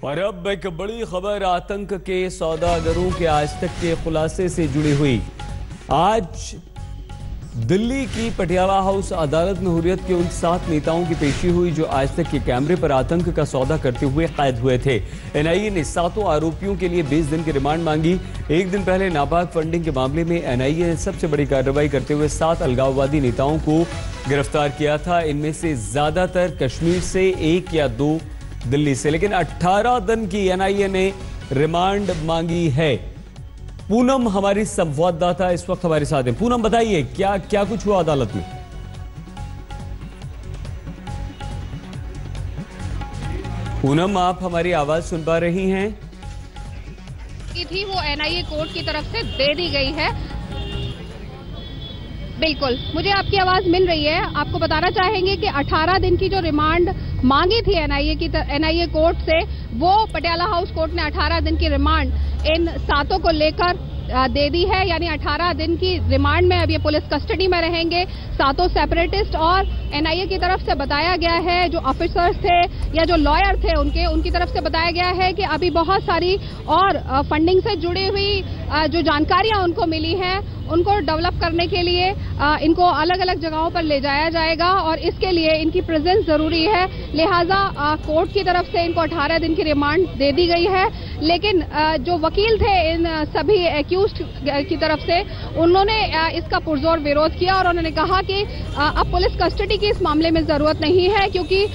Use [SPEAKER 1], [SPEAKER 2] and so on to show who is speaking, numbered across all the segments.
[SPEAKER 1] और अब एक बड़ी खबर आतंक के सौदागरों के आज तक के खुलासे से जुड़ी हुई। आज दिल्ली की पटियाला हाउस अदालत में हुर्रियत के उन 7 नेताओं की पेशी हुई जो आज तक के कैमरे पर आतंक का सौदा करते हुए कैद हुए थे। एनआईए ने 7 आरोपियों के लिए 20 दिन की रिमांड मांगी। एक दिन पहले नापाक फंडिंग के मामले में एनआईए ने सबसे बड़ी कार्रवाई करते हुए 7 अलगाववादी नेताओं को गिरफ्तार किया था। इनमें से ज्यादातर कश्मीर से, 1 या 2 दिल्ली से, लेकिन 18 दिन की एनआईए ने रिमांड मांगी है। पूनम हमारी संवाददाता इस वक्त हमारे साथ है। पूनम, बताइए क्या क्या कुछ हुआ अदालत में? पूनम, आप हमारी आवाज सुन पा रही हैं?
[SPEAKER 2] थी वो एनआईए कोर्ट की तरफ से दे दी गई है। बिल्कुल, मुझे आपकी आवाज मिल रही है। आपको बताना चाहेंगे कि 18 दिन की जो रिमांड मांगी थी एनआईए कोर्ट से, वो पटियाला हाउस कोर्ट ने 18 दिन की रिमांड इन 7 को लेकर दे दी है। यानी 18 दिन की रिमांड में अब ये पुलिस कस्टडी में रहेंगे 7 सेपरेटिस्ट। और एनआईए की तरफ से बताया गया है, जो ऑफिसर्स थे या जो लॉयर थे उनकी तरफ से बताया गया है कि अभी बहुत सारी और फंडिंग से जुड़ी हुई जो जानकारियां उनको मिली हैं, उनको डेवलप करने के लिए इनको अलग अलग जगहों पर ले जाया जाएगा और इसके लिए इनकी प्रेजेंस जरूरी है। लिहाजा कोर्ट की तरफ से इनको 18 दिन की रिमांड दे दी गई है। लेकिन जो वकील थे इन सभी एक्यूज्ड की तरफ से, उन्होंने इसका पुरजोर विरोध किया और उन्होंने कहा कि अब पुलिस कस्टडी की इस मामले में जरूरत नहीं है, क्योंकि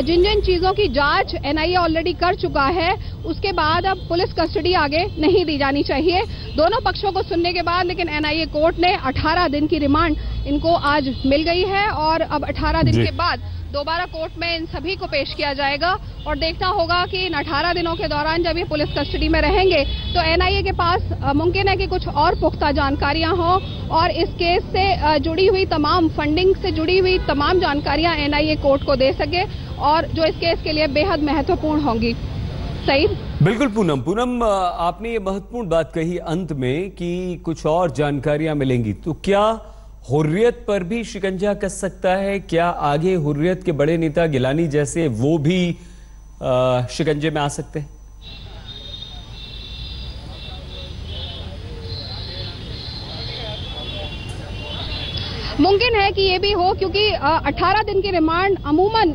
[SPEAKER 2] जिन जिन चीजों की जांच एनआईए ऑलरेडी कर चुका है, उसके बाद अब पुलिस कस्टडी आगे नहीं दी जानी चाहिए। दोनों पक्षों को सुनने के बाद लेकिन एनआईए कोर्ट ने 18 दिन की रिमांड इनको आज मिल गई है और अब 18 दिन के बाद दोबारा कोर्ट में इन सभी को पेश किया जाएगा और देखना होगा कि इन 18 दिनों के दौरान जब ये पुलिस कस्टडी में रहेंगे तो एनआईए के पास मुमकिन है कि कुछ और पुख्ता जानकारियां हों और इस केस से जुड़ी हुई तमाम फंडिंग से जुड़ी हुई तमाम जानकारियां एनआईए कोर्ट को दे सके और जो इस केस के लिए बेहद महत्वपूर्ण होंगी। सही,
[SPEAKER 1] बिल्कुल पूनम, आपने ये महत्वपूर्ण बात कही अंत में कि कुछ और जानकारियां मिलेंगी, तो क्या हुर्रियत पर भी शिकंजा कस सकता है? क्या आगे हुर्रियत के बड़े नेता गिलानी जैसे वो भी शिकंजे में आ सकते हैं?
[SPEAKER 2] मुमकिन है कि ये भी हो, क्योंकि 18 दिन की रिमांड अमूमन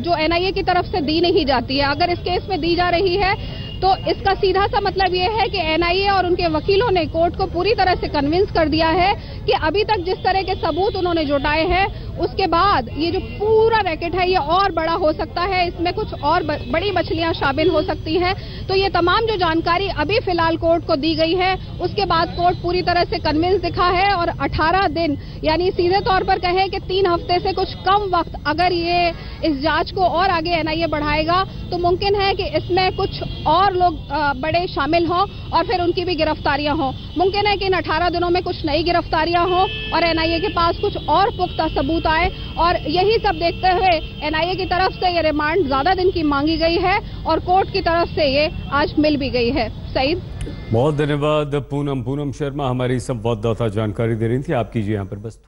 [SPEAKER 2] जो एनआईए की तरफ से दी नहीं जाती है। अगर इस केस में दी जा रही है तो इसका सीधा सा मतलब ये है कि एनआईए और उनके वकीलों ने कोर्ट को पूरी तरह से कन्विंस कर दिया है कि अभी तक जिस तरह के सबूत उन्होंने जुटाए हैं, उसके बाद ये जो पूरा रैकेट है ये और बड़ा हो सकता है, इसमें कुछ और बड़ी मछलियां शामिल हो सकती हैं। तो ये तमाम जो जानकारी अभी फिलहाल कोर्ट को दी गई है, उसके बाद कोर्ट पूरी तरह से कन्विंस दिखा है और 18 दिन यानी सीधे तौर पर कहें कि 3 हफ्ते से कुछ कम वक्त अगर ये इस जांच को और आगे एनआईए बढ़ाएगा तो मुमकिन है कि इसमें कुछ और लोग बड़े शामिल हों और फिर उनकी भी गिरफ्तारियां हों। मुमकिन है कि इन 18 दिनों में कुछ नई गिरफ्तारियां हों और एनआईए के पास कुछ और पुख्ता सबूत आए और यही सब देखते हुए एनआईए की तरफ से ये रिमांड ज्यादा दिन की मांगी गई है और कोर्ट की तरफ से ये आज मिल भी गई है। सईद,
[SPEAKER 1] बहुत धन्यवाद पूनम शर्मा हमारी संवाददाता जानकारी दे रही थी। आप कीजिए यहाँ पर बस